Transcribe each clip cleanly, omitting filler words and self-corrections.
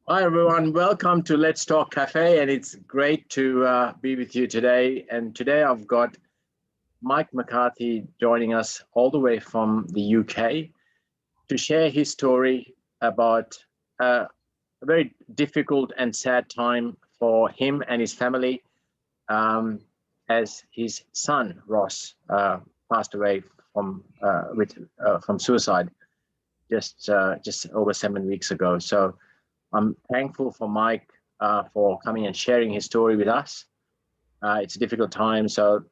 Hi everyone, welcome to Let's Talk Cafe, and it's great to be with you today. And today I've got Mike McCarthy joining us all the way from the UK to share his story about a very difficult and sad time for him and his family as his son Ross passed away from suicide just over 7 weeks ago. So I'm thankful for Mike for coming and sharing his story with us. It's a difficult time. So,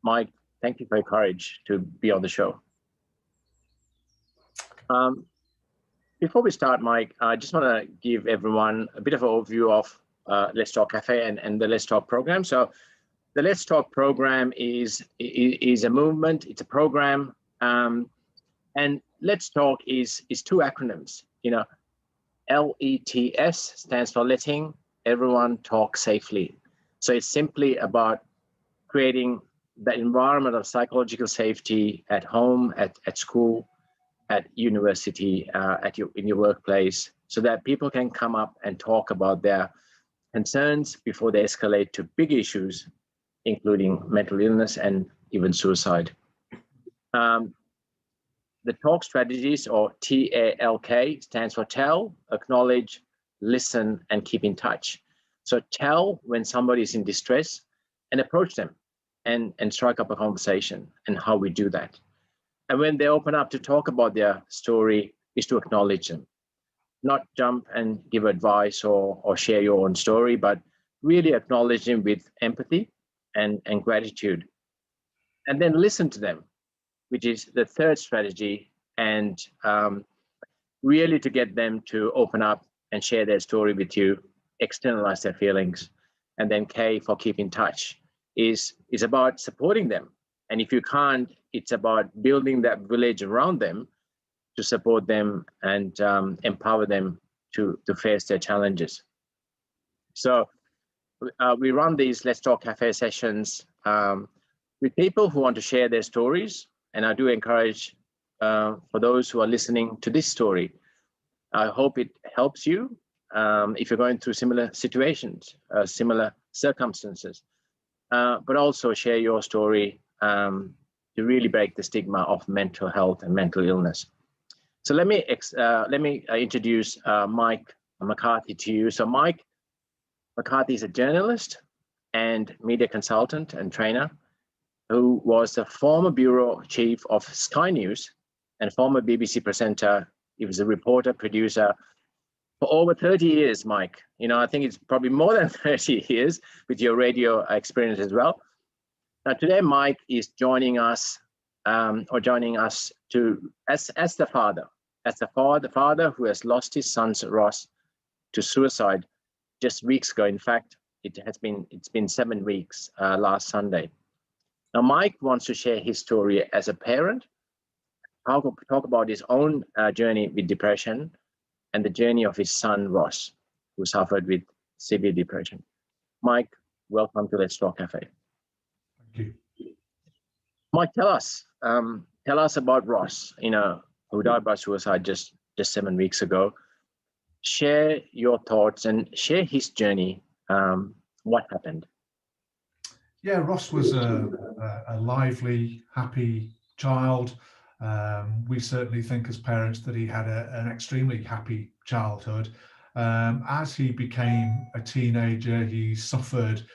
Mike, thank you for your courage to be on the show. Before we start, Mike, I just want to give everyone a bit of an overview of Let's Talk Cafe and the Let's Talk program. So, the Let's Talk program is a movement. It's a program, and Let's Talk is two acronyms. LETS stands for letting everyone talk safely. So it's simply about creating the environment of psychological safety at home, at school, at university, in your workplace, so that people can come up and talk about their concerns before they escalate to big issues, including mental illness and even suicide. The talk strategies, or TALK, stands for tell, acknowledge, listen, and keep in touch. So tell when somebody is in distress and approach them and strike up a conversation, and how we do that. And when they open up to talk about their story is to acknowledge them, not jump and give advice or share your own story, but really acknowledge them with empathy and gratitude. And then listen to them, which is the third strategy, and really to get them to open up and share their story with you, externalize their feelings. And then K, for keep in touch, is about supporting them. And if you can't, it's about building that village around them to support them and empower them to face their challenges. So we run these Let's Talk Cafe sessions with people who want to share their stories. And I do encourage for those who are listening to this story, I hope it helps you if you're going through similar situations, similar circumstances, but also share your story to really break the stigma of mental health and mental illness. So let me introduce Mike McCarthy to you. So Mike McCarthy is a journalist and media consultant and trainer who was the former bureau chief of Sky News and former BBC presenter. He was a reporter, producer for over 30 years, Mike. I think it's probably more than 30 years with your radio experience as well. Now, today, Mike is joining us as the father who has lost his son, Ross, to suicide just weeks ago. In fact, it's been 7 weeks last Sunday. Now, Mike wants to share his story as a parent, talk about his own journey with depression and the journey of his son, Ross, who suffered with severe depression. Mike, welcome to Let's Talk Cafe. Thank you. Mike, tell us about Ross, who died by suicide just 7 weeks ago. Share your thoughts and share his journey. What happened? Yeah, Ross was a lively, happy child. We certainly think as parents that he had an extremely happy childhood. As he became a teenager, he suffered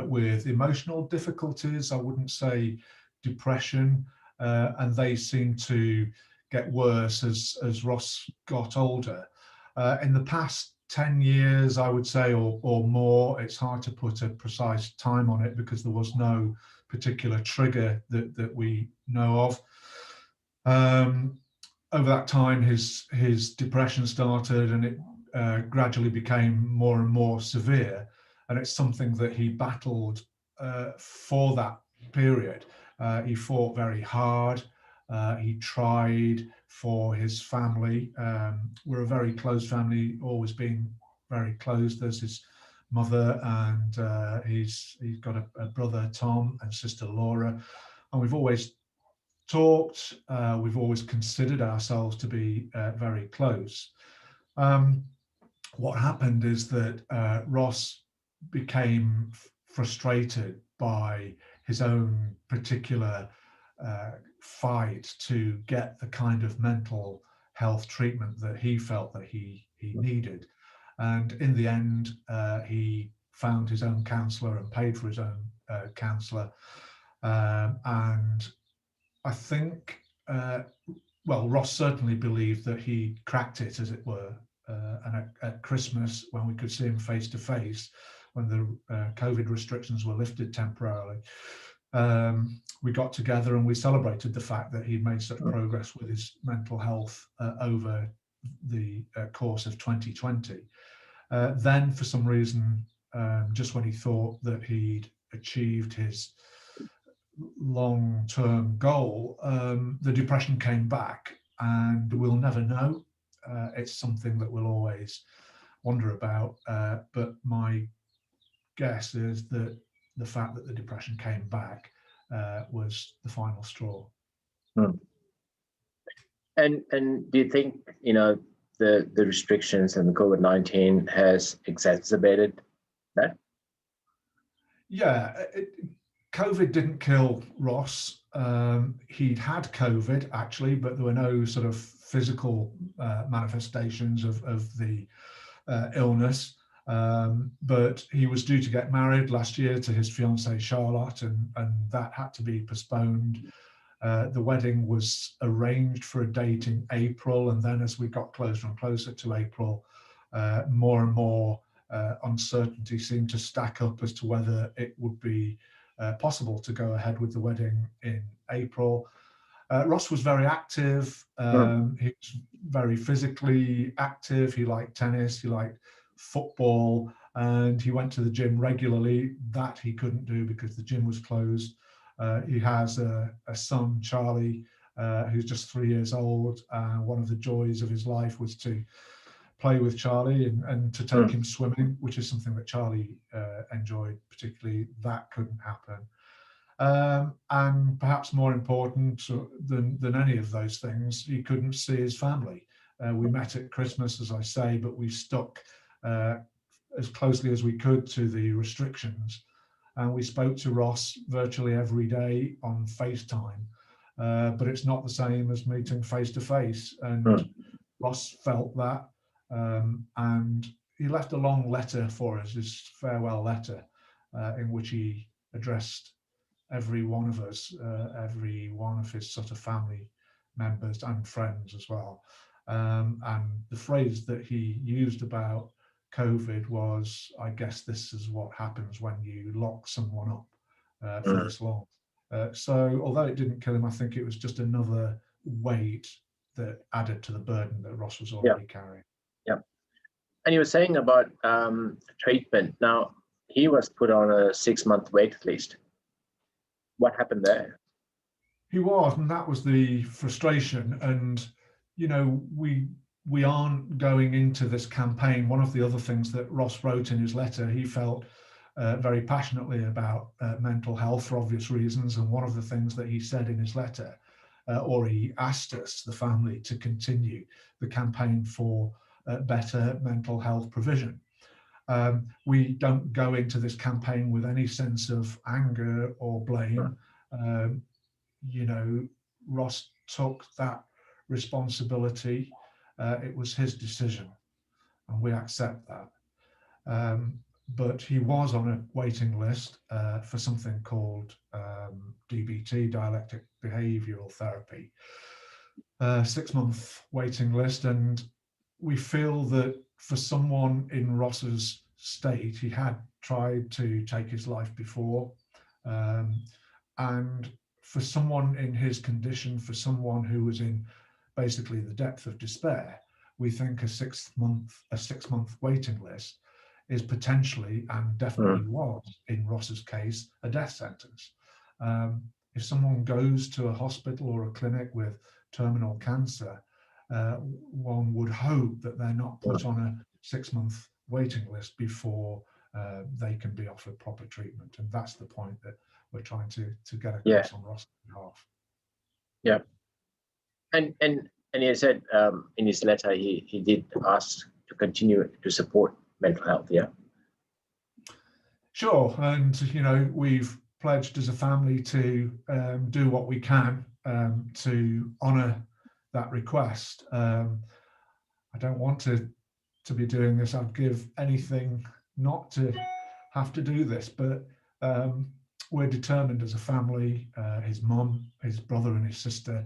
with emotional difficulties. I wouldn't say depression, and they seemed to get worse as Ross got older. In the past 10 years, I would say, or more, it's hard to put a precise time on it because there was no particular trigger that we know of. Over that time, his depression started, and it gradually became more and more severe. And it's something that he battled for that period. He fought very hard. He tried for his family. We're a very close family, always been very close. There's his mother, and he's got a brother, Tom, and sister, Laura. And we've always talked. We've always considered ourselves to be very close. what happened is that Ross became frustrated by his own particular fight to get the kind of mental health treatment that he felt that he needed. And in the end, he found his own counsellor and paid for his own counsellor. And I think, well, Ross certainly believed that he cracked it, as it were. And at Christmas, when we could see him face to face, when the COVID restrictions were lifted temporarily, we got together and we celebrated the fact that he'd made such progress with his mental health over the course of 2020. Then, for some reason, just when he thought that he'd achieved his long-term goal, the depression came back, and we'll never know. It's something that we'll always wonder about, but my guess is that the fact that the depression came back was the final straw. And do you think, you know, the restrictions and the COVID-19 has exacerbated that? Yeah, COVID didn't kill Ross. He'd had COVID actually, but there were no sort of physical manifestations of the illness. But he was due to get married last year to his fiancée Charlotte, and that had to be postponed. The wedding was arranged for a date in April, and then as we got closer and closer to April, more and more uncertainty seemed to stack up as to whether it would be possible to go ahead with the wedding in April. Ross was very active. He was very physically active. He liked tennis. He liked football, and he went to the gym regularly. That he couldn't do because the gym was closed. He has a son, Charlie, who's just 3 years old. One of the joys of his life was to play with Charlie and to take him swimming, which is something that Charlie enjoyed particularly. That couldn't happen. And perhaps more important than any of those things, he couldn't see his family. We met at Christmas, as I say, but we stuck as closely as we could to the restrictions. And we spoke to Ross virtually every day on FaceTime. But it's not the same as meeting face to face. And Ross felt that. And he left a long letter for us, his farewell letter, in which he addressed every one of us, every one of his sort of family members and friends as well. And the phrase that he used about COVID was, I guess this is what happens when you lock someone up for this long. So although it didn't kill him, I think it was just another weight that added to the burden that Ross was already carrying. Yeah. And you were saying about treatment. Now, he was put on a 6-month wait list. What happened there? He was, and that was the frustration. And, you know, we aren't going into this campaign. One of the other things that Ross wrote in his letter, he felt very passionately about mental health for obvious reasons. And one of the things that he said in his letter, or he asked us, the family, to continue the campaign for better mental health provision. We don't go into this campaign with any sense of anger or blame. You know, Ross took that responsibility. It was his decision, and we accept that. But he was on a waiting list for something called DBT, dialectic behavioral therapy, 6-month waiting list. And we feel that for someone in Ross's state, he had tried to take his life before. And for someone in his condition, for someone who was in basically the depth of despair, we think a 6-month waiting list is potentially, and definitely was in Ross's case, a death sentence. If someone goes to a hospital or a clinic with terminal cancer, one would hope that they're not put on a 6-month waiting list before they can be offered proper treatment. And that's the point that we're trying to get across on Ross's behalf. Yeah. And he said in his letter, he did ask to continue to support mental health. Yeah. Sure, and we've pledged as a family to do what we can to honour that request. I don't want to be doing this. I'd give anything not to have to do this, but we're determined as a family, his mum, his brother and his sister,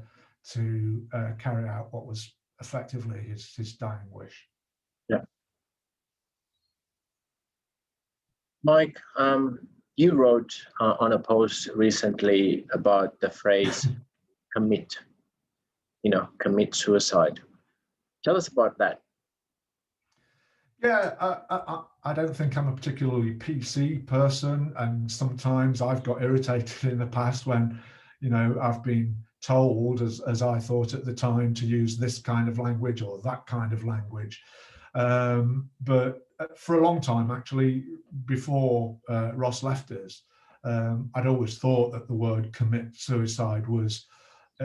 to carry out what was effectively his dying wish. Yeah. Mike, you wrote on a post recently about the phrase commit suicide. Tell us about that. Yeah, I don't think I'm a particularly PC person, and sometimes I've got irritated in the past when, I've been told, as I thought at the time, to use this kind of language or that kind of language. But for a long time, actually, before Ross left us, I'd always thought that the word commit suicide was,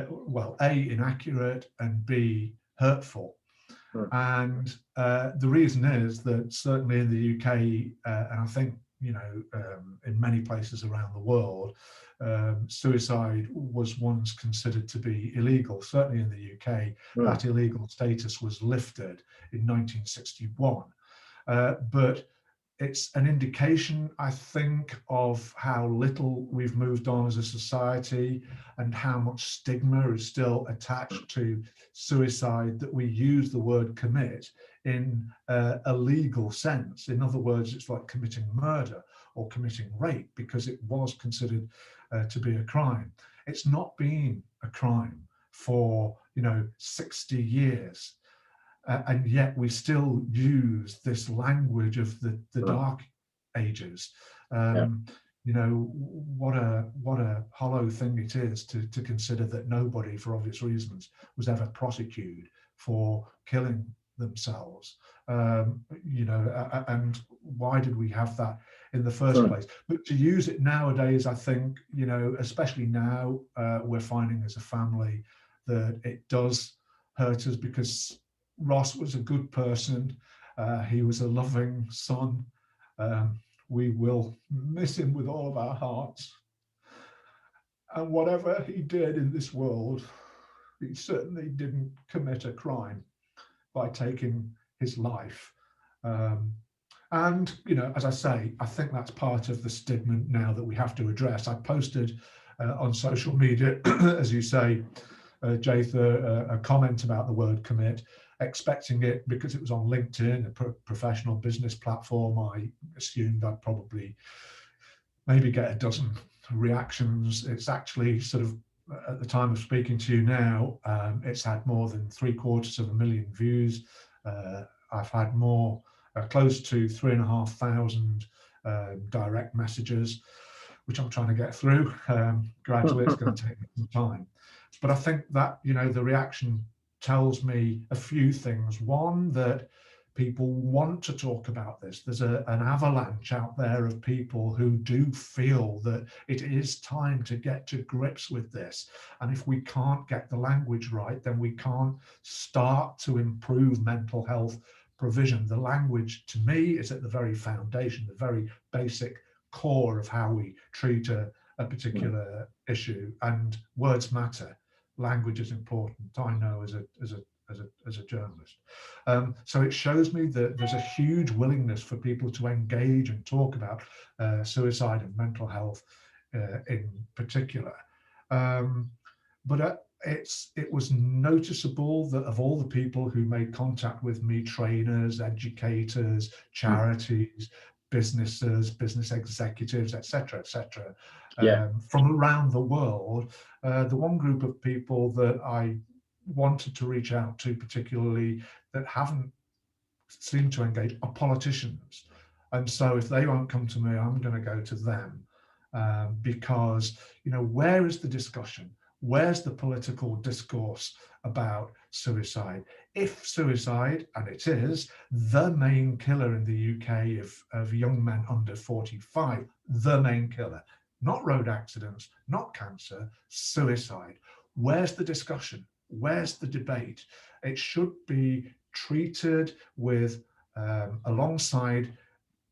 well, A, inaccurate, and B, hurtful. And the reason is that certainly in the UK, and I think, in many places around the world, suicide was once considered to be illegal. Certainly in the UK, that illegal status was lifted in 1961. But it's an indication, I think, of how little we've moved on as a society and how much stigma is still attached to suicide, that we use the word commit in a legal sense. In other words, it's like committing murder or committing rape, because it was considered to be a crime. It's not been a crime for 60 years. And yet we still use this language of the dark ages. What a hollow thing it is to consider that nobody, for obvious reasons, was ever prosecuted for killing themselves. And why did we have that in the first place? But to use it nowadays, I think, especially now, we're finding as a family that it does hurt us, because Ross was a good person. He was a loving son. We will miss him with all of our hearts. And whatever he did in this world, he certainly didn't commit a crime by taking his life. And, as I say, I think that's part of the stigma now that we have to address. I posted on social media, as you say, Jatha, a comment about the word commit, expecting it because it was on LinkedIn, a professional business platform. I assumed I'd probably maybe get a dozen reactions. It's actually sort of, at the time of speaking to you now, it's had more than 750,000 views. I've had more, close to 3,500 direct messages, which I'm trying to get through. Gradually, it's going to take some time. But I think that, the reaction tells me a few things. One, that people want to talk about this. There's an avalanche out there of people who do feel that it is time to get to grips with this. And if we can't get the language right, then we can't start to improve mental health provision. The language, to me, is at the very foundation, the very basic core of how we treat a particular issue. And words matter. Language is important. I know as a journalist. So it shows me that there's a huge willingness for people to engage and talk about suicide and mental health in particular. But it was noticeable that of all the people who made contact with me, trainers, educators, charities, businesses, business executives, etc., from around the world, the one group of people that I wanted to reach out to particularly that haven't seemed to engage are politicians. And so if they won't come to me, I'm going to go to them, because, where is the discussion? Where's the political discourse about suicide? If suicide, and it is, the main killer in the UK of young men under 45, the main killer, not road accidents, not cancer, suicide. Where's the discussion? Where's the debate? It should be treated with alongside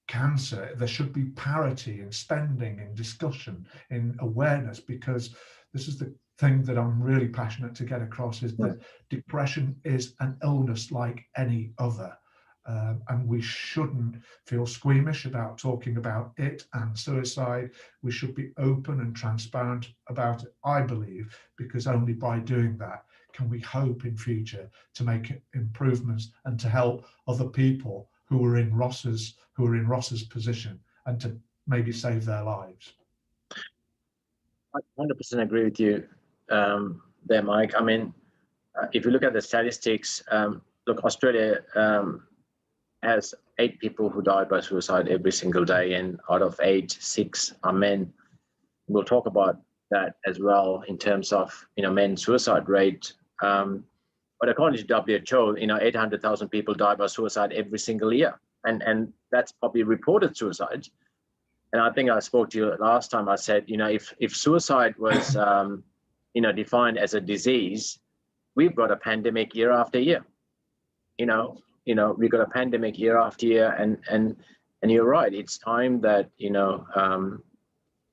cancer. There should be parity in spending, in discussion, in awareness, because this is the thing that I'm really passionate to get across, is that depression is an illness like any other. And we shouldn't feel squeamish about talking about it and suicide. We should be open and transparent about it, I believe, because only by doing that can we hope in future to make improvements and to help other people who are in Ross's position, and to maybe save their lives. I 100% agree with you there, Mike. I mean, if you look at the statistics, look, Australia has 8 people who die by suicide every single day, and out of 8, 6 are men. We'll talk about that as well in terms of, you know, men's suicide rate. But according to WHO, you know, 800,000 people die by suicide every single year, and that's probably reported suicide. And I think I spoke to you last time. I said, you know, if suicide was, you know, defined as a disease, we've got a pandemic year after year. You know, we've got a pandemic year after year, and you're right. It's time that, you know,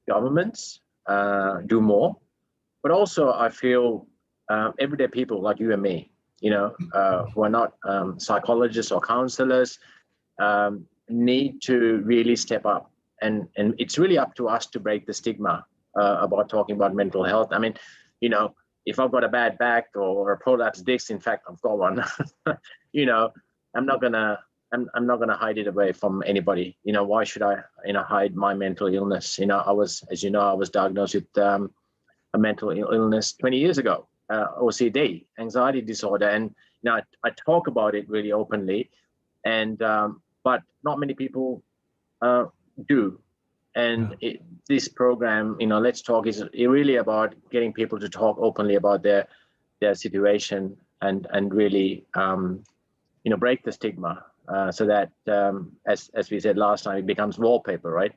governments do more, but also I feel everyday people like you and me, you know, who are not psychologists or counselors, need to really step up, and it's really up to us to break the stigma about talking about mental health. I mean, you know, if I've got a bad back or a prolapsed disc, in fact, I've got one, you know, I'm not gonna hide it away from anybody. You know, why should I, you know, hide my mental illness? You know, as you know, I was diagnosed with a mental illness 20 years ago, OCD, anxiety disorder, and you know, I talk about it really openly, and but not many people do. And this program, you know, Let's Talk, is really about getting people to talk openly about their situation, and really, you know, break the stigma, so that, as we said last time, it becomes wallpaper, right?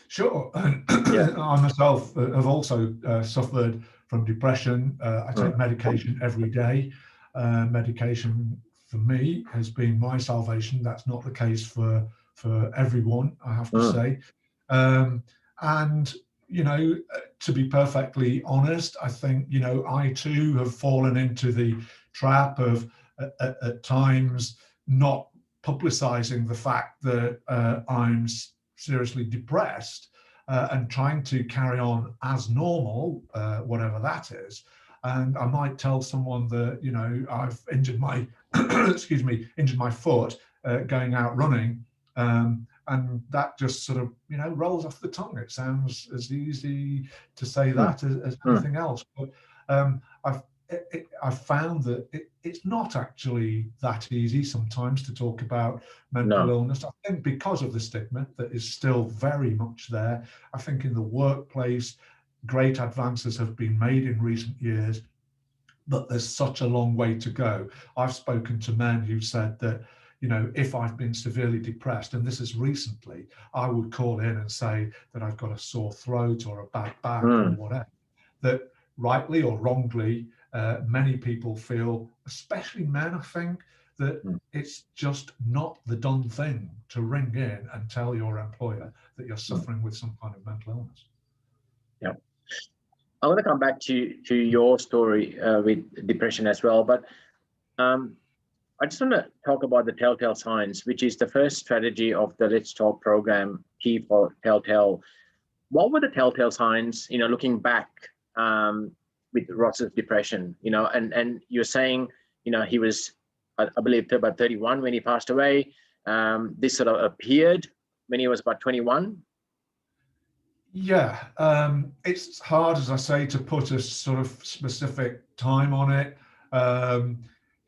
Sure. I myself have also suffered from depression. I take medication every day. Medication for me has been my salvation. That's not the case for everyone, I have to say. And, you know, to be perfectly honest, I think, you know, I too have fallen into the trap of at times not publicizing the fact that I'm seriously depressed, and trying to carry on as normal, whatever that is. And I might tell someone that, you know, I've injured my injured my foot going out running, and that just sort of, you know, rolls off the tongue. It sounds as easy to say that as anything else. But I've found that it's not actually that easy sometimes to talk about mental illness. I think because of the stigma that is still very much there. I think in the workplace, great advances have been made in recent years, but there's such a long way to go. I've spoken to men who've said that, you know, if I've been severely depressed, and this is recently, I would call in and say that I've got a sore throat or a bad back or whatever. That rightly or wrongly, many people feel, especially men, I think, that it's just not the done thing to ring in and tell your employer that you're suffering with some kind of mental illness. Yeah. I want to come back to your story with depression as well, but I just want to talk about the telltale signs, which is the first strategy of the Let's Talk program, T for Telltale. What were the telltale signs, you know, looking back with Ross's depression, you know, and you're saying, you know, he was, I believe, about 31 when he passed away. This sort of appeared when he was about 21. Yeah, it's hard, as I say, to put a sort of specific time on it.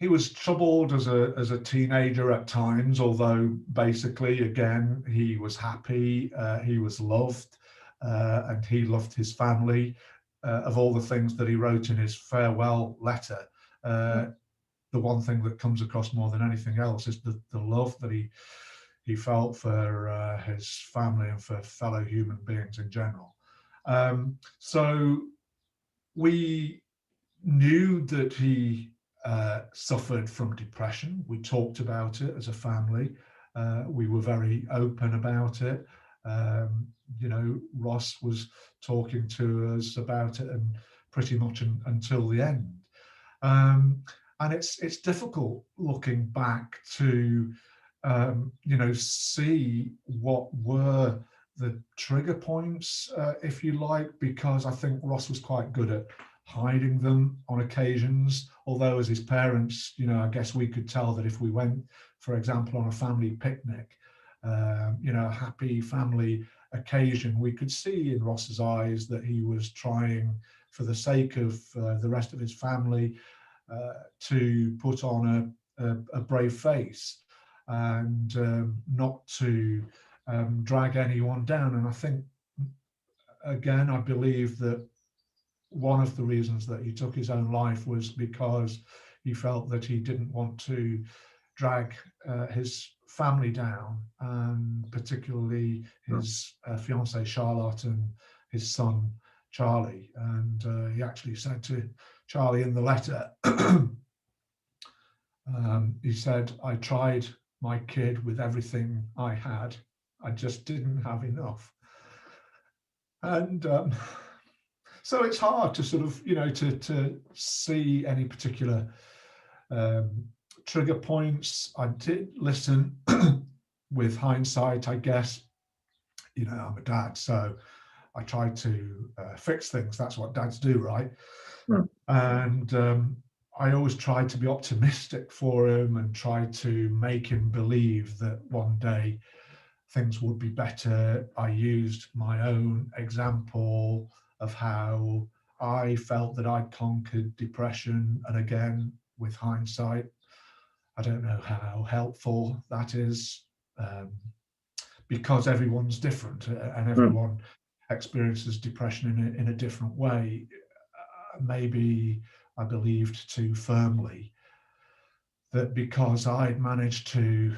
He was troubled as a teenager at times, although basically, again, he was happy, he was loved, and he loved his family. Of all the things that he wrote in his farewell letter, the one thing that comes across more than anything else is the love that he felt for his family and for fellow human beings in general. So we knew that he suffered from depression. We talked about it as a family. We were very open about it. You know, Ross was talking to us about it and pretty much until the end. And it's difficult looking back to, you know, see what were the trigger points, if you like, because I think Ross was quite good at hiding them on occasions. Although as his parents, you know, I guess we could tell that if we went, for example, on a family picnic, you know, a happy family occasion, we could see in Ross's eyes that he was trying, for the sake of the rest of his family, to put on a brave face and not to drag anyone down. And I think, again, I believe that one of the reasons that he took his own life was because he felt that he didn't want to drag his family down, and particularly his fiancée Charlotte and his son Charlie. And he actually said to Charlie in the letter, he said, "I tried my kid with everything I had. I just didn't have enough." And so it's hard to sort of, you know, to see any particular trigger points. I did listen with hindsight, I guess. You know, I'm a dad, so I tried to fix things. That's what dads do, right? And I always tried to be optimistic for him and tried to make him believe that one day things would be better. I used my own example of how I felt that I'd conquered depression. And again, with hindsight, I don't know how helpful that is, because everyone's different and everyone experiences depression in a different way. Maybe I believed too firmly that because I'd managed to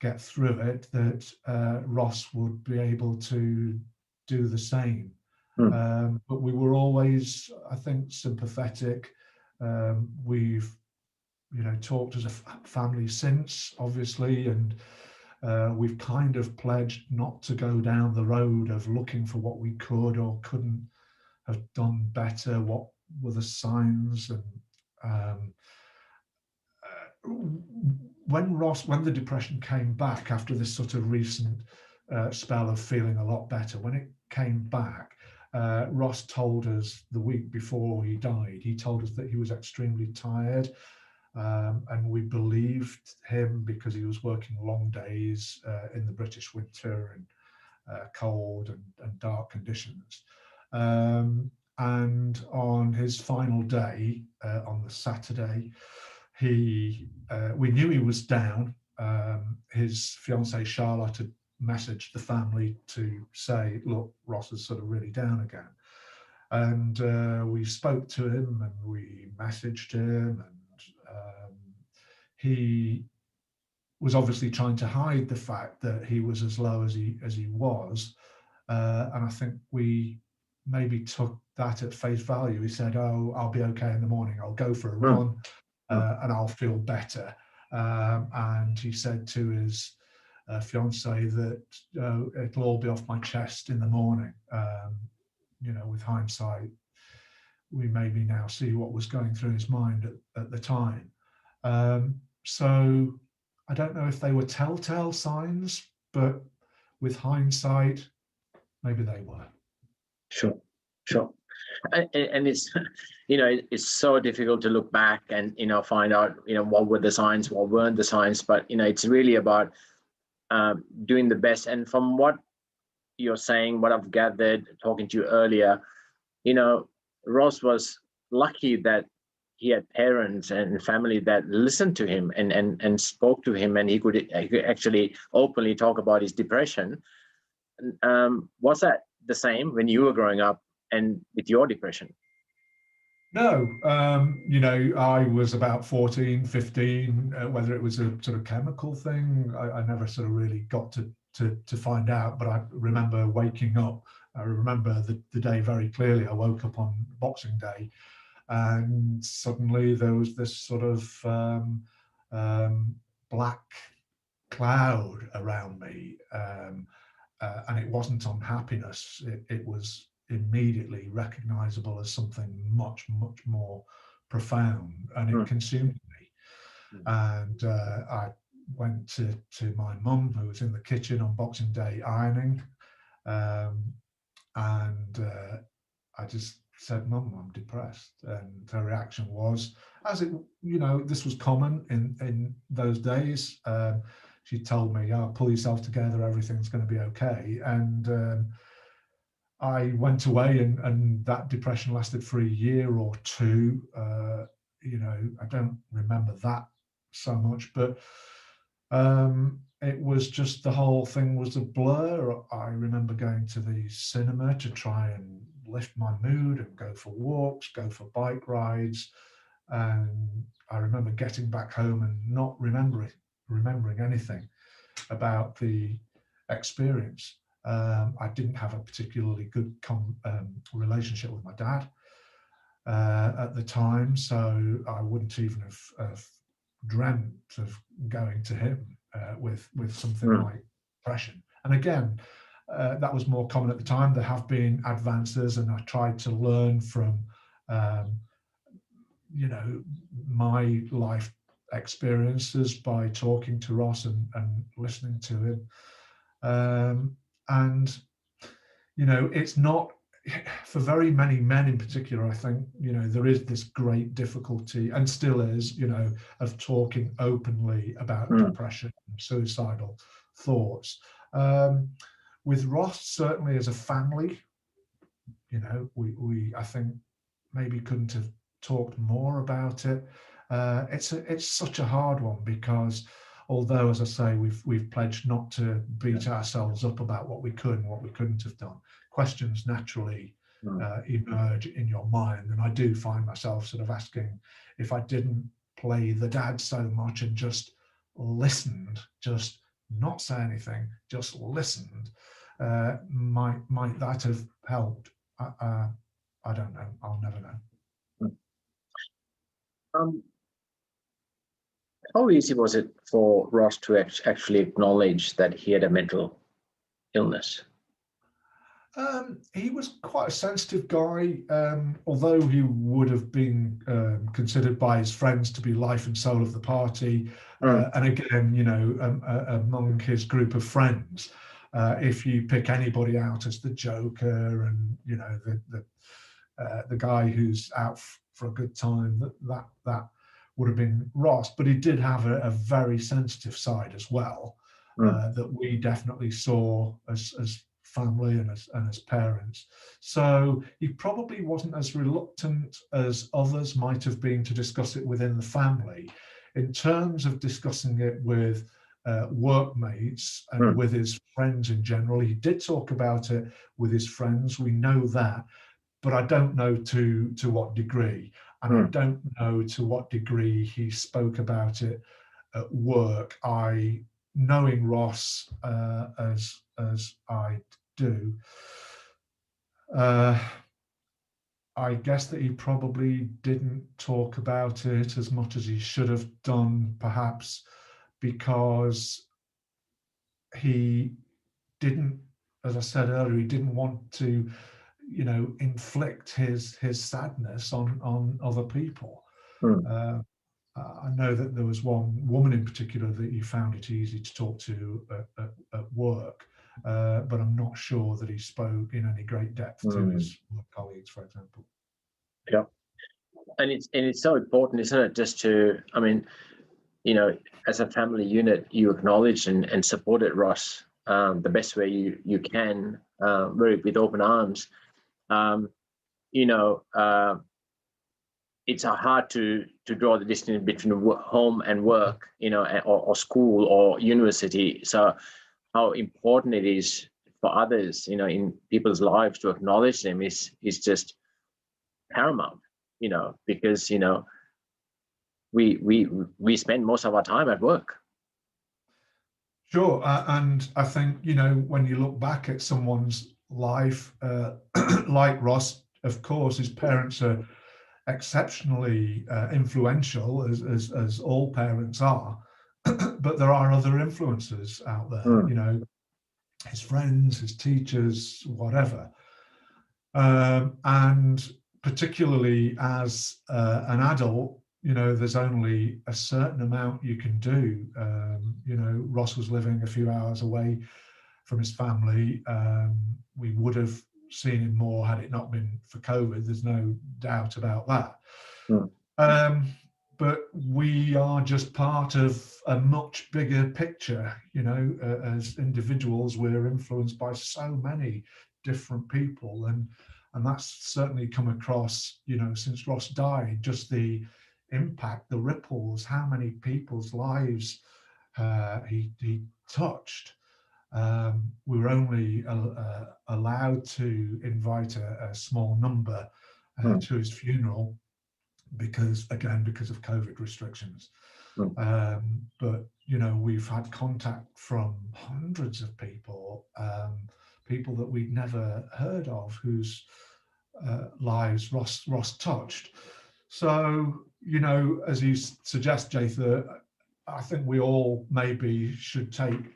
get through it, that Ross would be able to do the same. But we were always, I think, sympathetic. We've, you know, talked as a family since, obviously, and we've kind of pledged not to go down the road of looking for what we could or couldn't have done better, what were the signs. And when the depression came back after this sort of recent spell of feeling a lot better, when it came back, Ross told us the week before he died, he told us that he was extremely tired, and we believed him because he was working long days in the British winter and cold and dark conditions. And on his final day, on the Saturday, we knew he was down. His fiancée Charlotte had messaged the family to say, "Look, Ross is sort of really down again." And we spoke to him and we messaged him, and he was obviously trying to hide the fact that he was as low as he was. And I think we maybe took that at face value. He said, "Oh, I'll be okay in the morning. I'll go for a run and I'll feel better." And he said to his fiancée that it'll all be off my chest in the morning. You know, with hindsight, we maybe now see what was going through his mind at the time. So I don't know if they were telltale signs, but with hindsight, maybe they were. Sure. And it's, you know, it's so difficult to look back and, you know, find out, you know, what were the signs, what weren't the signs. But, you know, it's really about doing the best. And from what you're saying, what I've gathered talking to you earlier, you know, Ross was lucky that he had parents and family that listened to him and spoke to him, and he could actually openly talk about his depression. Was that the same when you were growing up and with your depression? No, you know, I was about 14, 15, whether it was a sort of chemical thing, I never sort of really got to find out, but I remember waking up. I remember the day very clearly. I woke up on Boxing Day and suddenly there was this sort of black cloud around me, and it wasn't unhappiness. It was immediately recognizable as something much more profound, and it consumed me. And I went to my mum, who was in the kitchen on Boxing Day ironing, and I just said, "Mum, I'm depressed." And her reaction was, as it, this was common in those days. She told me, "Oh, pull yourself together, everything's going to be okay." And I went away, and that depression lasted for a year or two. I don't remember that so much, but it was just, the whole thing was a blur. I remember going to the cinema to try and lift my mood and go for walks, go for bike rides. And I remember getting back home and not remembering anything about the experience. I didn't have a particularly good relationship with my dad at the time, so I wouldn't even have dreamt of going to him with something like depression. And again, that was more common at the time. There have been advances, and I tried to learn from my life experiences by talking to Ross and listening to him. And it's not, for very many men in particular, I think, there is this great difficulty, and still is, of talking openly about depression and suicidal thoughts. With Ross, certainly as a family, we I think maybe couldn't have talked more about it. It's such a hard one, because although, as I say, we've pledged not to beat ourselves up about what we could and what we couldn't have done, questions naturally emerge in your mind. And I do find myself sort of asking, if I didn't play the dad so much and just listened, just not say anything, just listened, might that have helped? I don't know. I'll never know. How easy was it for Ross to actually acknowledge that he had a mental illness? He was quite a sensitive guy, although he would have been considered by his friends to be life and soul of the party. And again, among his group of friends, if you pick anybody out as the joker and the guy who's out for a good time, that would have been Ross. But he did have a very sensitive side as well, that we definitely saw as family and as parents. So he probably wasn't as reluctant as others might have been to discuss it within the family. In terms of discussing it with workmates and with his friends in general, he did talk about it with his friends. We know that. But I don't know to what degree, and I don't know to what degree he spoke about it at work. Knowing Ross as I do, I guess that he probably didn't talk about it as much as he should have done, perhaps because he didn't, as I said earlier, he didn't want to inflict his sadness on other people. I know that there was one woman in particular that he found it easy to talk to at work, but I'm not sure that he spoke in any great depth to his colleagues, for example. Yeah, and it's so important, isn't it? Just to, as a family unit, you acknowledge and supported Ross the best way you can, with open arms. It's hard to draw the distance between home and work, or school or university. So how important it is for others, in people's lives, to acknowledge them is just paramount, because, we spend most of our time at work. Sure. And I think, when you look back at someone's life, like Ross, of course, his parents are exceptionally influential, as all parents are, but there are other influences out there, you know, his friends, his teachers, whatever. And particularly as an adult, you know, there's only a certain amount you can do. You know, Ross was living a few hours away from his family. We would have seen him more had it not been for COVID. There's no doubt about that. But we are just part of a much bigger picture, you know. As individuals, we're influenced by so many different people, and that's certainly come across, you know, since Ross died, just the impact, the ripples, how many people's lives he touched. We were only allowed to invite a small number to his funeral, because of COVID restrictions. But you know, we've had contact from hundreds of people, people that we'd never heard of, whose lives Ross touched. So, you know, as you suggest, Jatha, I think we all maybe should take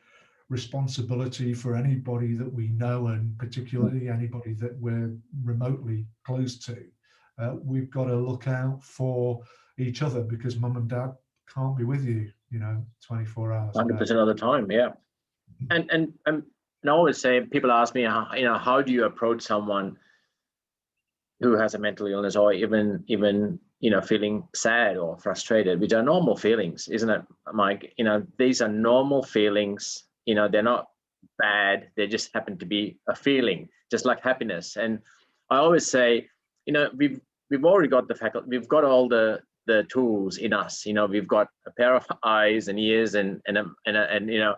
responsibility for anybody that we know, and particularly anybody that we're remotely close to. We've got to look out for each other, because mum and dad can't be with you, you know, 24 hours 100% of the time, yeah. And I always say, people ask me, you know, how do you approach someone who has a mental illness, or even you know, feeling sad or frustrated, which are normal feelings, isn't it, Mike? You know, these are normal feelings. You know, they're not bad. They just happen to be a feeling, just like happiness. And I always say, you know, we've already got the faculty, we've got all the tools in us. You know, we've got a pair of eyes and ears and you know,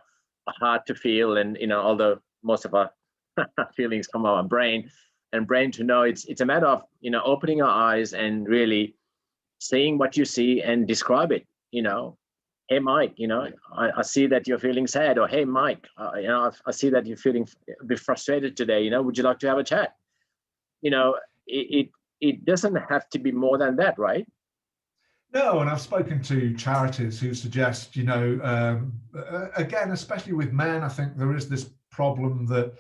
a heart to feel, and you know, although most of our feelings come from our brain, and brain to know. It's a matter of, you know, opening our eyes and really seeing what you see and describe it. You know, hey Mike, you know, I see that you're feeling sad, or hey Mike, you know, I see that you're feeling a bit frustrated today. You know, would you like to have a chat? You know, it doesn't have to be more than that, right? No, and I've spoken to charities who suggest, you know, again, especially with men, I think there is this problem that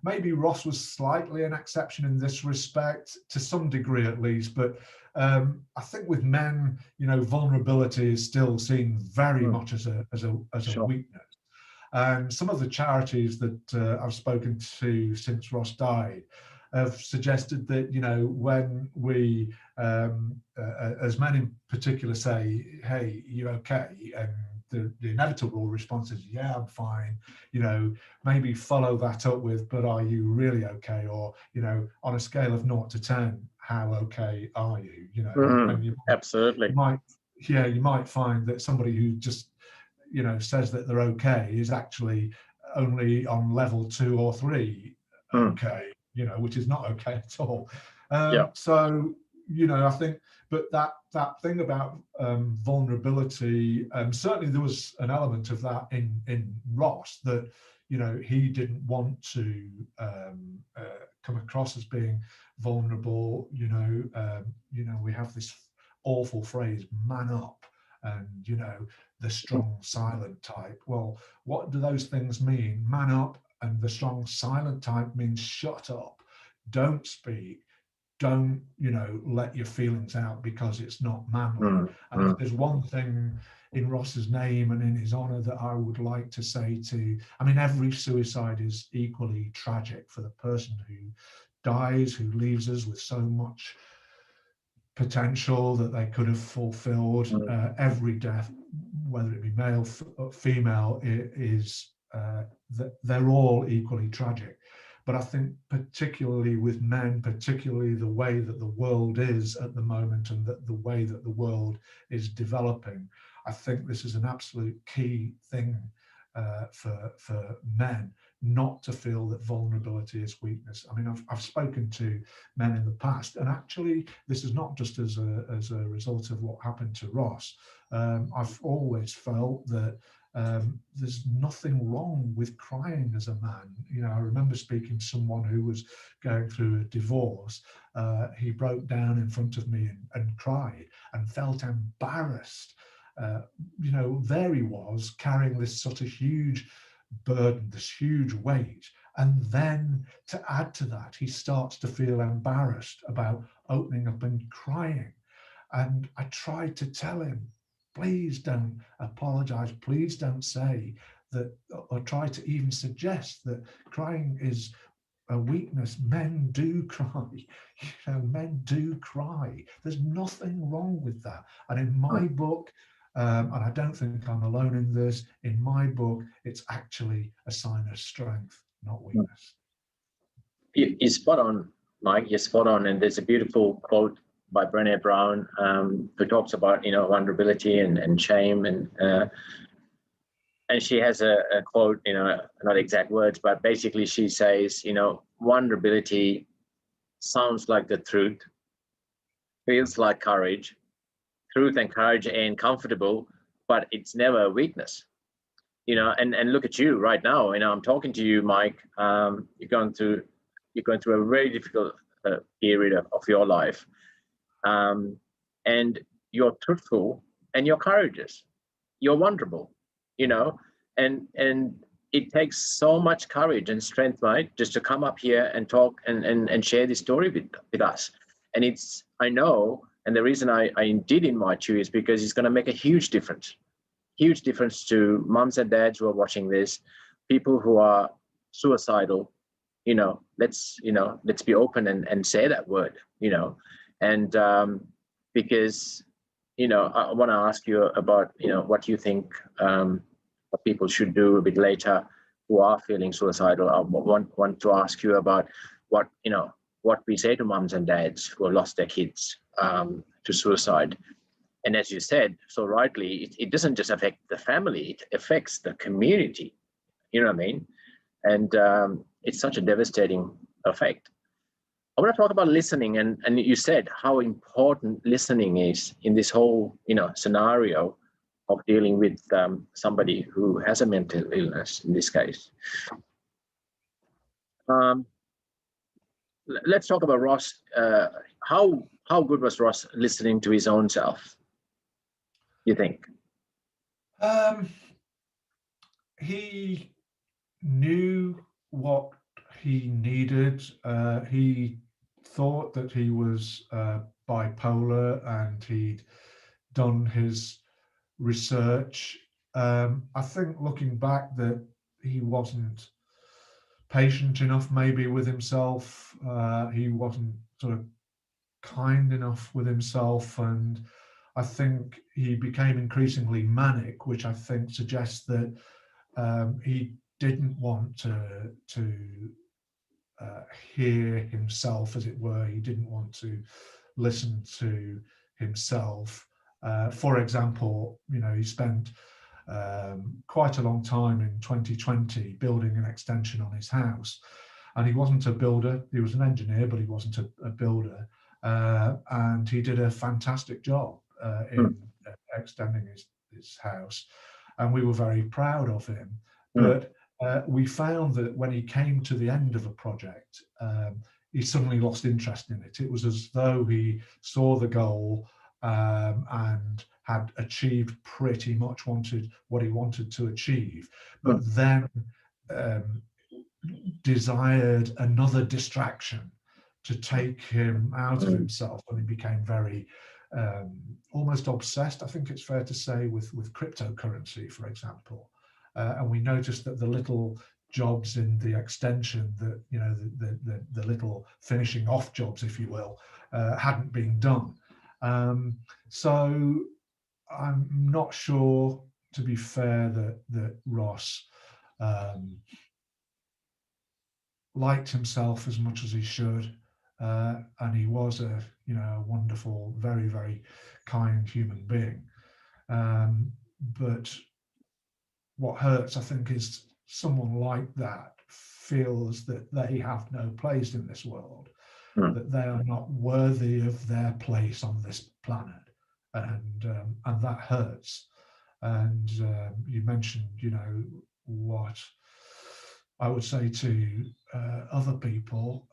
maybe Ross was slightly an exception in this respect, to some degree at least, but I think with men, you know, vulnerability is still seen very much as a Sure. weakness. And some of the charities that I've spoken to since Ross died have suggested that, you know, when we, as men in particular, say, hey, you okay? And the inevitable response is, yeah, I'm fine. You know, maybe follow that up with, but are you really okay? Or, you know, on a scale of 0 to 10, how okay are you? You know, and you Absolutely. you might find that somebody who just, you know, says that they're okay is actually only on level 2 or 3 okay, you know, which is not okay at all. So, you know, I think, but that thing about vulnerability, certainly there was an element of that in Ross, that, you know, he didn't want to come across as being vulnerable. You know, we have this awful phrase, man up, and, you know, the strong silent type. Well, what do those things mean? Man up and the strong silent type means shut up, don't speak, don't, you know, let your feelings out, because it's not manly. And if there's one thing in Ross's name and in his honor that I would like to say to, I mean, every suicide is equally tragic for the person who dies, who leaves us with so much potential that they could have fulfilled. Every death, whether it be male or female, is they're all equally tragic. But I think particularly with men, particularly the way that the world is at the moment, and that the way that the world is developing, I think this is an absolute key thing for men, not to feel that vulnerability is weakness. I mean, I've spoken to men in the past, and actually this is not just as a result of what happened to Ross. I've always felt that There's nothing wrong with crying as a man. You know, I remember speaking to someone who was going through a divorce. He broke down in front of me and cried and felt embarrassed. You know, there he was carrying this sort of huge burden, this huge weight. And then to add to that, he starts to feel embarrassed about opening up and crying. And I tried to tell him, please don't apologize. Please don't say that, or try to even suggest that crying is a weakness. Men do cry. You know, men do cry. There's nothing wrong with that. And in my book, and I don't think I'm alone in this, in my book, it's actually a sign of strength, not weakness. You're spot on, Mike. You're spot on. And there's a beautiful quote by Bruno Brown, who talks about, you know, vulnerability and shame, and she has a quote, you know, not exact words, but basically she says, you know, vulnerability sounds like the truth, feels like courage. Truth and courage ain't comfortable, but it's never a weakness. You know, and look at you right now. You know, I'm talking to you, Mike. You're going through a very difficult period of your life, and you're truthful and you're courageous. You're vulnerable. You know, and it takes so much courage and strength, right, just to come up here and talk and share this story with us. And I know, and the reason I did invite you is because it's going to make a huge difference to moms and dads who are watching this, people who are suicidal. You know, let's be open and say that word, you know, and because, you know, I want to ask you about, you know, what you think what people should do a bit later who are feeling suicidal. I want to ask you about what we say to moms and dads who have lost their kids to suicide. And as you said so rightly, it doesn't just affect the family, it affects the community. You know what I mean? And it's such a devastating effect. I want to talk about listening, and you said how important listening is in this whole, you know, scenario of dealing with somebody who has a mental illness in this case. Let's talk about Ross. How good was Ross listening to his own self, you think? He knew what he needed. He thought that he was bipolar, and he'd done his research. I think looking back that he wasn't patient enough maybe with himself. He wasn't sort of kind enough with himself, and I think he became increasingly manic, which I think suggests that he didn't want to hear himself, as it were. He didn't want to listen to himself. For example, you know, he spent quite a long time in 2020 building an extension on his house, and he wasn't a builder. He was an engineer, but he wasn't a builder. And he did a fantastic job in extending his house, and we were very proud of him. But we found that when he came to the end of a project, he suddenly lost interest in it. It was as though he saw the goal and had achieved pretty much what he wanted to achieve, but then desired another distraction to take him out of himself, and he became very almost obsessed, I think it's fair to say, with cryptocurrency, for example. And we noticed that the little jobs in the extension, that, you know, the little finishing off jobs, if you will, hadn't been done. So I'm not sure, to be fair, that Ross liked himself as much as he should, and he was a wonderful, very, very kind human being. But what hurts, I think, is someone like that feels that they have no place in this world, that they are not worthy of their place on this planet, and that hurts. And you mentioned, what I would say to other people,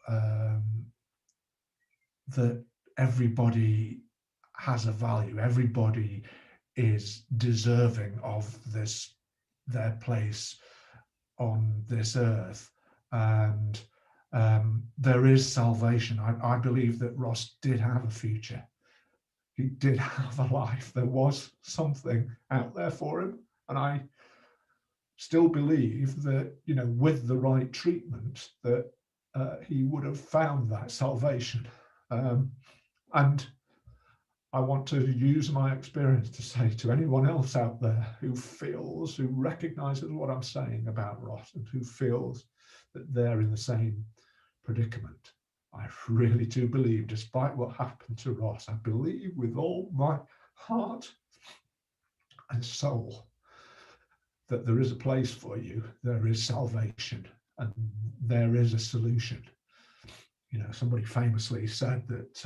that everybody has a value. Everybody is deserving of their place on this earth, and there is salvation. I believe that Ross did have a future. He did have a life. There was something out there for him, and I still believe that, with the right treatment, that he would have found that salvation. And I want to use my experience to say to anyone else out there who recognizes what I'm saying about Ross, and who feels that they're in the same predicament. I really do believe, despite what happened to Ross, I believe with all my heart and soul that there is a place for you, there is salvation, and there is a solution. Somebody famously said that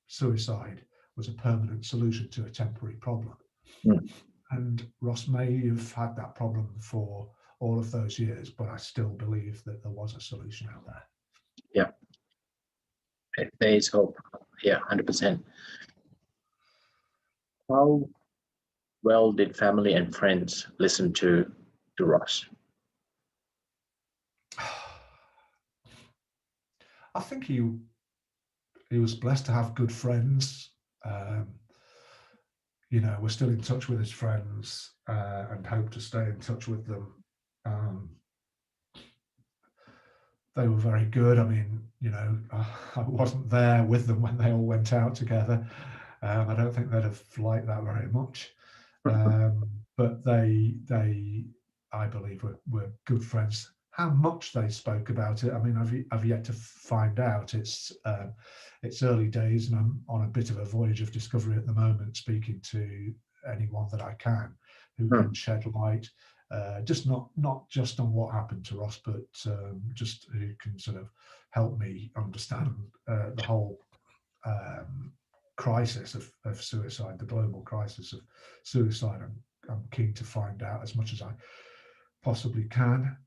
suicide was a permanent solution to a temporary problem. Mm. And Ross may have had that problem for all of those years, but I still believe that there was a solution out there. Yeah. There is hope. Yeah, 100%. How well did family and friends listen to Ross? I think he was blessed to have good friends. We're still in touch with his friends, and hope to stay in touch with them. They were very good. I mean, I wasn't there with them when they all went out together. I don't think they'd have liked that very much. But they, I believe, were good friends. How much they spoke about it, I mean, I've yet to find out. It's early days, and I'm on a bit of a voyage of discovery at the moment, speaking to anyone that I can who can shed light, just not just on what happened to Ross, but just who can sort of help me understand the whole crisis of suicide, the global crisis of suicide. I'm keen to find out as much as I possibly can.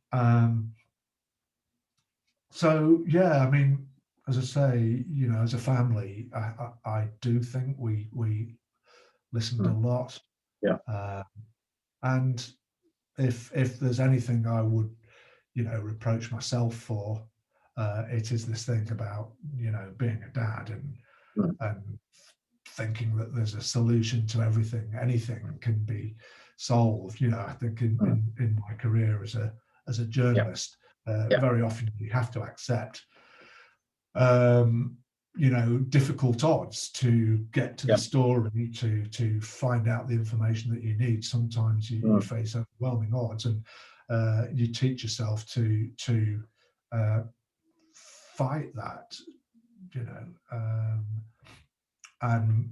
So yeah, I mean, as I say, as a family, I do think we listened a lot. Yeah. And if there's anything I would, reproach myself for, it is this thing about, being a dad and thinking that there's a solution to everything. Anything can be solved. I think in my career as a journalist, very often you have to accept difficult odds to get to the story, to find out the information that you need. Sometimes you face overwhelming odds, and you teach yourself to fight that, and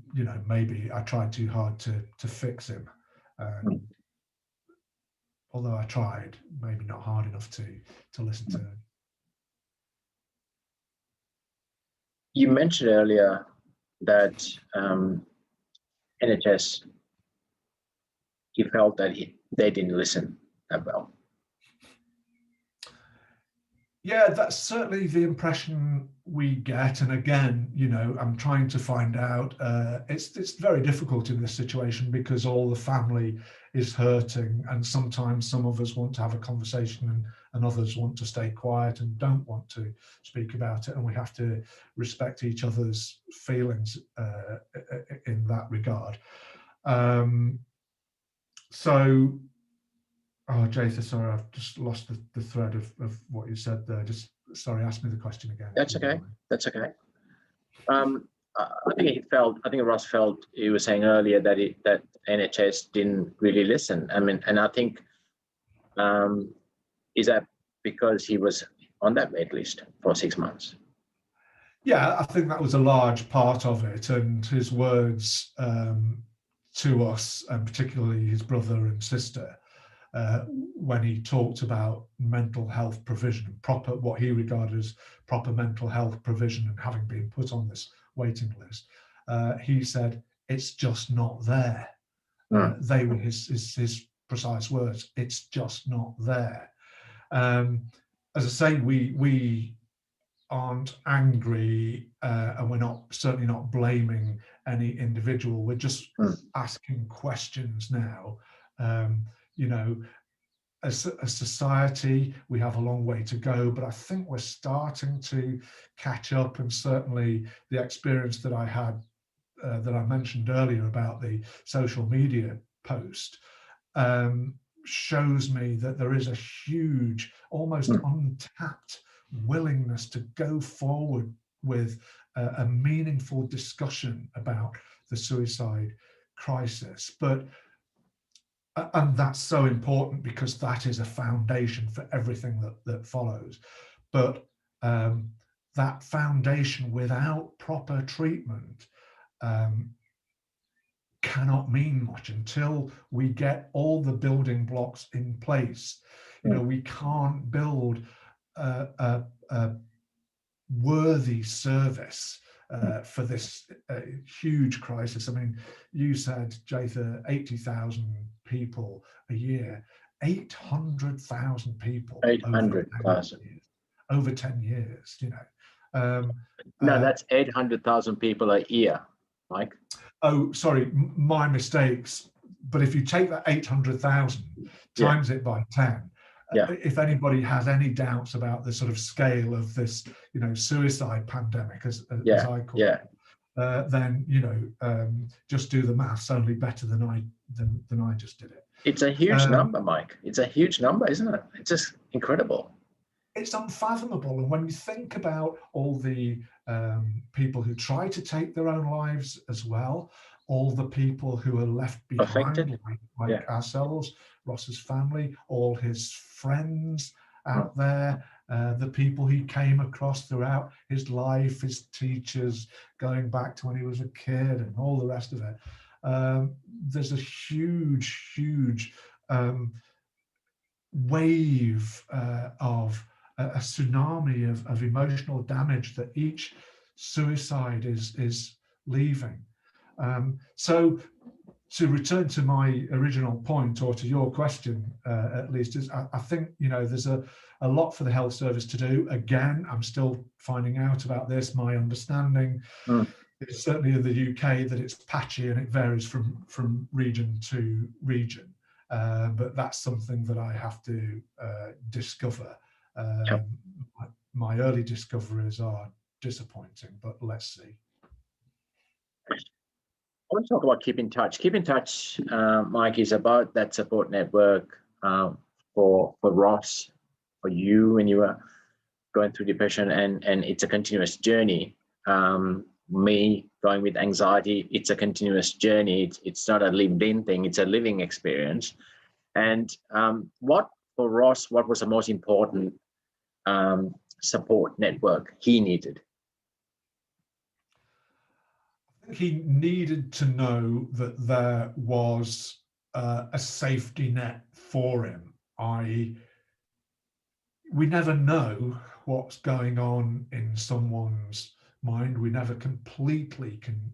maybe I tried too hard to fix him. Although I tried, maybe not hard enough to listen to him. You mentioned earlier that NHS, you felt that they didn't listen that well. Yeah, that's certainly the impression we get. And again, I'm trying to find out. It's very difficult in this situation because all the family is hurting, and sometimes some of us want to have a conversation and others want to stay quiet and don't want to speak about it, and we have to respect each other's feelings in that regard. Oh, Jathan, sorry, I've just lost the thread of what you said there. Just sorry, ask me the question again. That's okay. That's okay. I think Ross felt, he was saying earlier that NHS didn't really listen. I mean, and I think, is that because he was on that wait list for 6 months? Yeah, I think that was a large part of it, and his words to us, and particularly his brother and sister, when he talked about mental health provision, what he regarded as proper mental health provision, and having been put on this waiting list, he said, it's just not there. They were his precise words. It's just not there. As I say, we aren't angry, and we're certainly not blaming any individual. We're just asking questions now. You know, as a society, we have a long way to go, but I think we're starting to catch up. And certainly the experience that I had, that I mentioned earlier about the social media post, shows me that there is a huge, almost untapped willingness to go forward with a meaningful discussion about the suicide crisis. And that's so important, because that is a foundation for everything that follows. But that foundation without proper treatment cannot mean much until we get all the building blocks in place. You know, we can't build a worthy service for this huge crisis. I mean, you said, Jatha, 80,000 people a year, 800,000 people 800,000 over 10 years, you know. No, that's 800,000 people a year, Mike. Oh, sorry, my mistakes. But if you take that 800,000 times it by 10, if anybody has any doubts about the sort of scale of this, you know, suicide pandemic, as I call it, then, you know, just do the maths, only better than I just did it. It's a huge number, Mike. It's a huge number, isn't it? It's just incredible. It's unfathomable. And when you think about all the people who try to take their own lives as well, all the people who are left behind, like ourselves, Ross's family, all his friends out there, the people he came across throughout his life, his teachers, going back to when he was a kid and all the rest of it. There's a huge wave of a tsunami of emotional damage that each suicide is leaving. So to return to my original point, or to your question, at least, is I think, you know, there's a lot for the health service to do. Again, I'm still finding out about this. My understanding is certainly in the UK that it's patchy and it varies from region to region. But that's something that I have to discover. My early discoveries are disappointing, but let's see. I want to talk about Keep in Touch. Keep in Touch, Mike, is about that support network for Ross, for you when you were going through depression, and it's a continuous journey. Me going with anxiety, it's a continuous journey. It's not a lived-in thing, it's a living experience. And what for Ross, what was the most important support network he needed? He needed to know that there was a safety net for him. We never know what's going on in someone's mind. We never completely can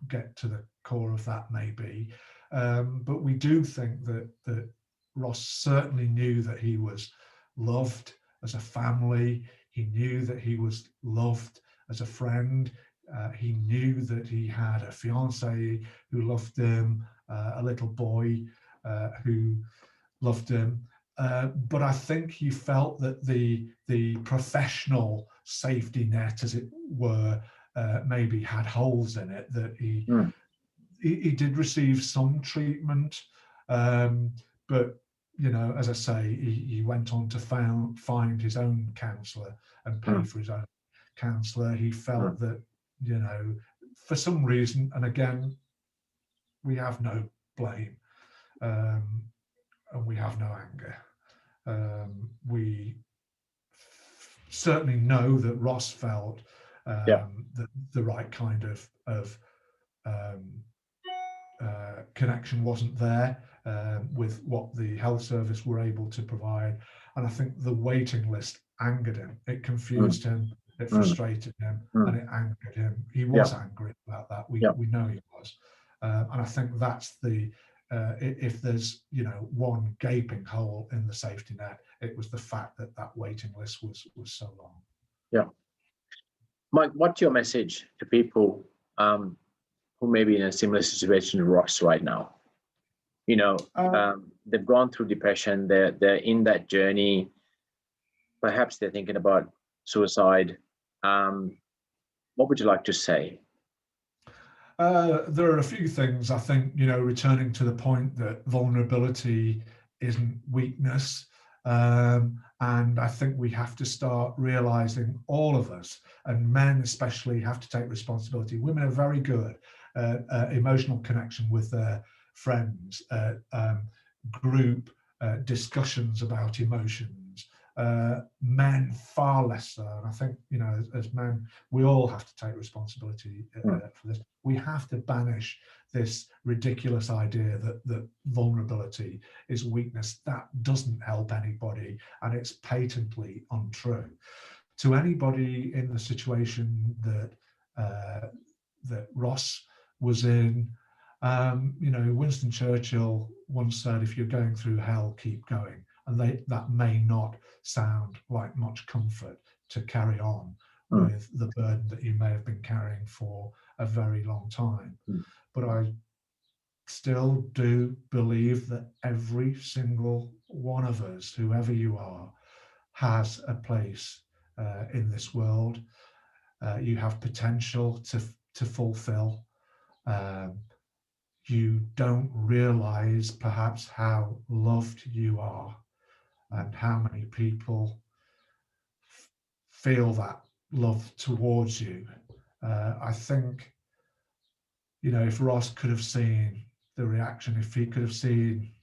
get to the core of that, maybe. But we do think that Ross certainly knew that he was loved as a family. He knew that he was loved as a friend. He knew that he had a fiancée who loved him, a little boy who loved him. But I think he felt that the professional safety net, as it were, maybe had holes in it, that he did receive some treatment, but, you know, as I say, he went on to find his own counsellor and pay for his own counsellor. He felt that, you know, for some reason, and again, we have no blame, and we have no anger. We certainly know that Ross felt that the right kind of connection wasn't there with what the health service were able to provide. And I think the waiting list angered him. It confused him. It frustrated him, and it angered him. He was angry about that. We know he was, and I think that's the if there's, one gaping hole in the safety net, it was the fact that that waiting list was so long. Yeah. Mike, what's your message to people who may be in a similar situation to Ross right now? They've gone through depression. They're in that journey. Perhaps they're thinking about suicide. What would you like to say? There are a few things. I think, returning to the point that vulnerability isn't weakness. And I think we have to start realizing, all of us, and men especially, have to take responsibility. Women are very good at emotional connection with their friends, group discussions about emotions. Men far less so. And I think, as men, we all have to take responsibility for this. We have to banish this ridiculous idea that vulnerability is weakness. That doesn't help anybody, and it's patently untrue. To anybody in the situation that Ross was in, Winston Churchill once said, "If you're going through hell, keep going." And that may not sound like much comfort to carry on with the burden that you may have been carrying for a very long time. But I still do believe that every single one of us, whoever you are, has a place in this world. You have potential to fulfill. You don't realize perhaps how loved you are, and how many people feel that love towards you. I think, if Ross could have seen the reaction, if he could have seen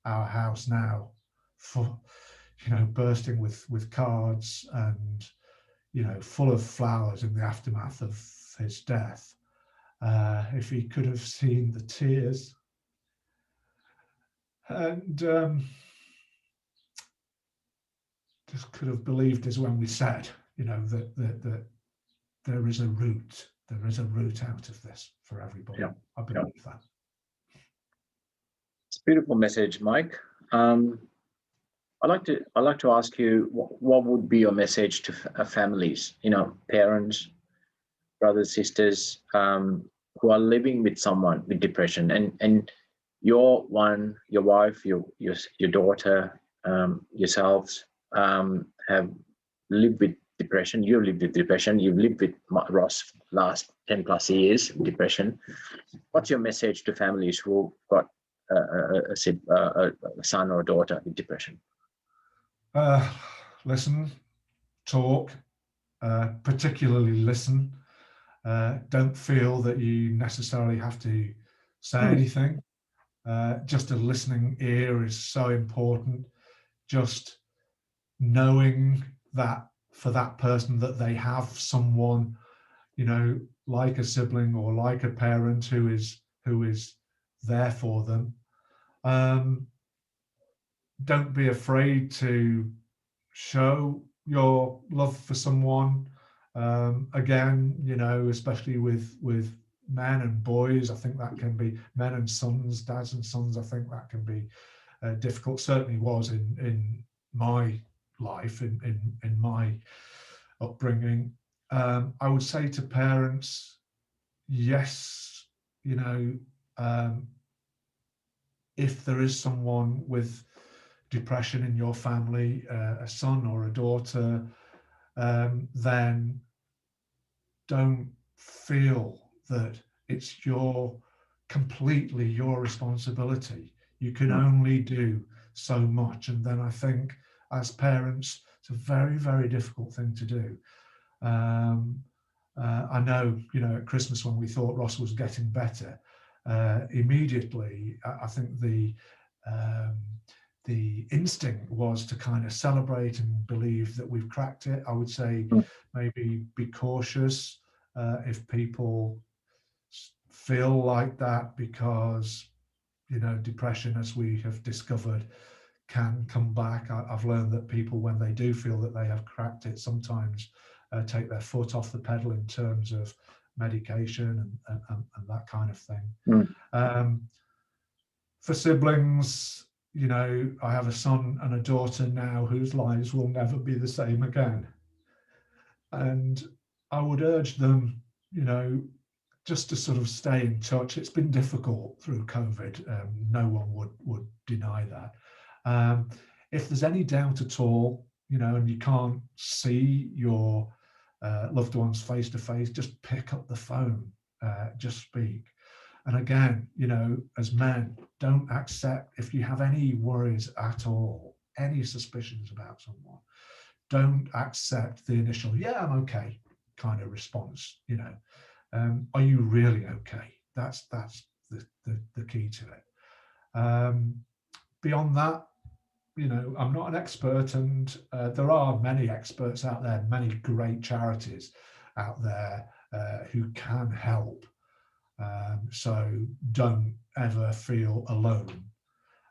our house now, bursting with cards and, full of flowers in the aftermath of his death, if he could have seen the tears, and just could have believed, as when we said, that there is a route. There is a route out of this for everybody. Yeah. I believe that. It's a beautiful message, Mike. I'd like to ask you, what would be your message to families? Parents, brothers, sisters, who are living with someone with depression, and your wife, your daughter, yourselves have lived with depression. You've lived with depression. You've lived with Ross last 10 plus years depression. What's your message to families who got a son or a daughter with depression? Listen, talk, particularly listen. Don't feel that you necessarily have to say anything. Just a listening ear is so important. Just knowing that for that person, that they have someone, like a sibling or like a parent who is there for them. Don't be afraid to show your love for someone. Again, especially with men and boys, I think that can be, men and sons, dads and sons, I think that can be difficult. Certainly was in my life, in my upbringing. I would say to parents, yes, if there is someone with depression in your family, a son or a daughter, then don't feel that it's completely your responsibility. You can only do so much. And then I think, as parents, it's a very, very difficult thing to do. I know, at Christmas, when we thought Ross was getting better, immediately, I think the instinct was to kind of celebrate and believe that we've cracked it. I would say maybe be cautious if people feel like that, because, depression, as we have discovered, can come back. I've learned that people, when they do feel that they have cracked it, sometimes take their foot off the pedal in terms of medication and that kind of thing. For siblings, you know, I have a son and a daughter now whose lives will never be the same again. And I would urge them, you know, just to sort of stay in touch. It's been difficult through COVID. No one would deny that. If there's any doubt at all, you know, and you can't see your loved ones face to face, just pick up the phone, just speak. And again, you know, as men, don't accept, if you have any worries at all, any suspicions about someone, don't accept the initial, yeah, I'm okay kind of response, you know. Are you really okay? That's the key to it. Beyond that, you know, I'm not an expert, and there are many experts out there, many great charities out there who can help. So don't ever feel alone.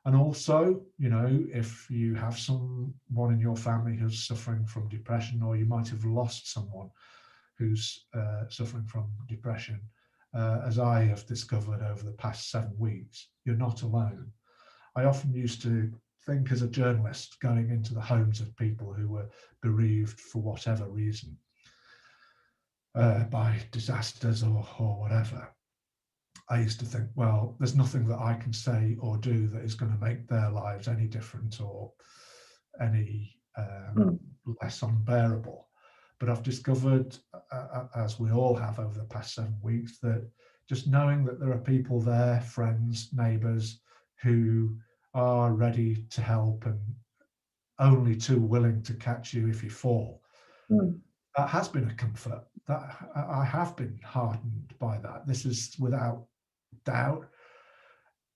And also, you know, if you have someone in your family who's suffering from depression, or you might have lost someone who's suffering from depression, as I have discovered over the past 7 weeks, you're not alone. I often used to think, as a journalist, going into the homes of people who were bereaved for whatever reason, by disasters or whatever, I used to think, well, there's nothing that I can say or do that is going to make their lives any different or any less unbearable. But I've discovered, as we all have over the past 7 weeks, that just knowing that there are people there, friends, neighbours, who are ready to help and only too willing to catch you if you fall, that has been a comfort. That I have been heartened by that. This is without doubt,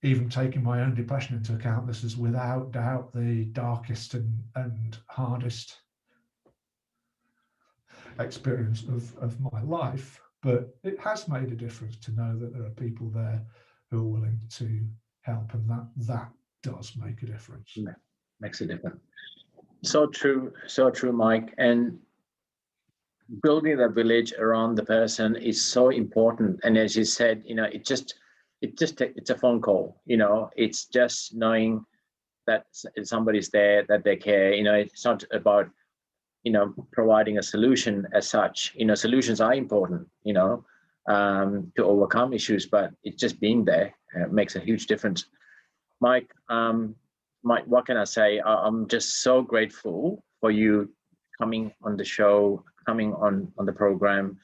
even taking my own depression into account, this is without doubt the darkest and hardest experience of my life. But it has made a difference to know that there are people there who are willing to help, and that does make a difference. Yeah, makes a difference. So true, Mike. And building the village around the person is so important. And as you said, you know, it's a phone call. You know, it's just knowing that somebody's there, that they care. You know, it's not about, you know, providing a solution as such. You know, solutions are important, you know, to overcome issues, but it's just being there makes a huge difference. Mike, what can I say? I'm just so grateful for you coming on the show, coming on the program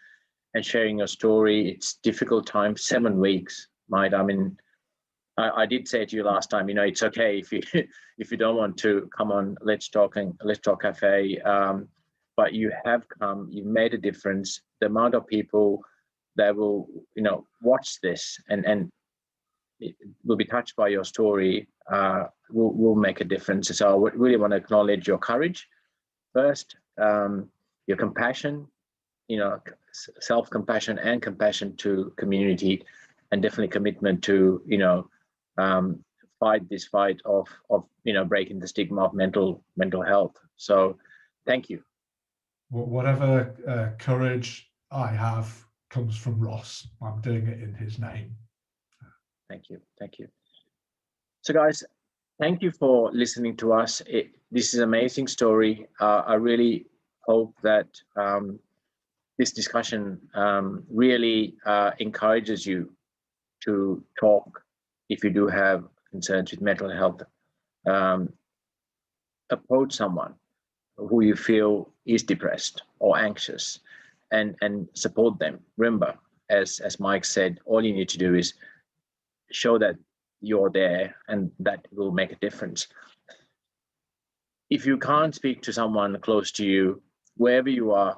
and sharing your story. It's difficult time, 7 weeks, Mike. I mean, I did say to you last time, you know, it's okay if you don't want to come on Let's Talk Cafe, but you have come, you've made a difference. The amount of people that will, you know, watch this and will be touched by your story will make a difference. So I really want to acknowledge your courage first, your compassion, you know, self-compassion and compassion to community, and definitely commitment to, you know, fight this fight of you know, breaking the stigma of mental health. So thank you. Whatever courage I have comes from Ross. I'm doing it in his name. Thank you. So guys, thank you for listening to us. This is an amazing story. I really hope that this discussion really encourages you to talk if you do have concerns with mental health. Approach someone who you feel is depressed or anxious, and support them. Remember, as Mike said, all you need to do is show that you're there, and that will make a difference. If you can't speak to someone close to you, wherever you are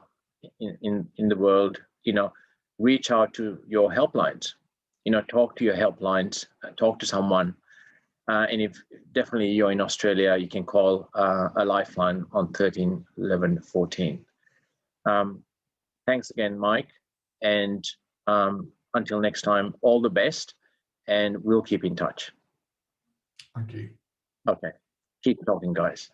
in the world, you know, reach out to your helplines. You know, talk to your helplines, talk to someone. And if definitely you're in Australia, you can call a lifeline on 13 11 14. Thanks again, Mike. And until next time, all the best, and we'll keep in touch. Thank you. Okay. Keep talking, guys.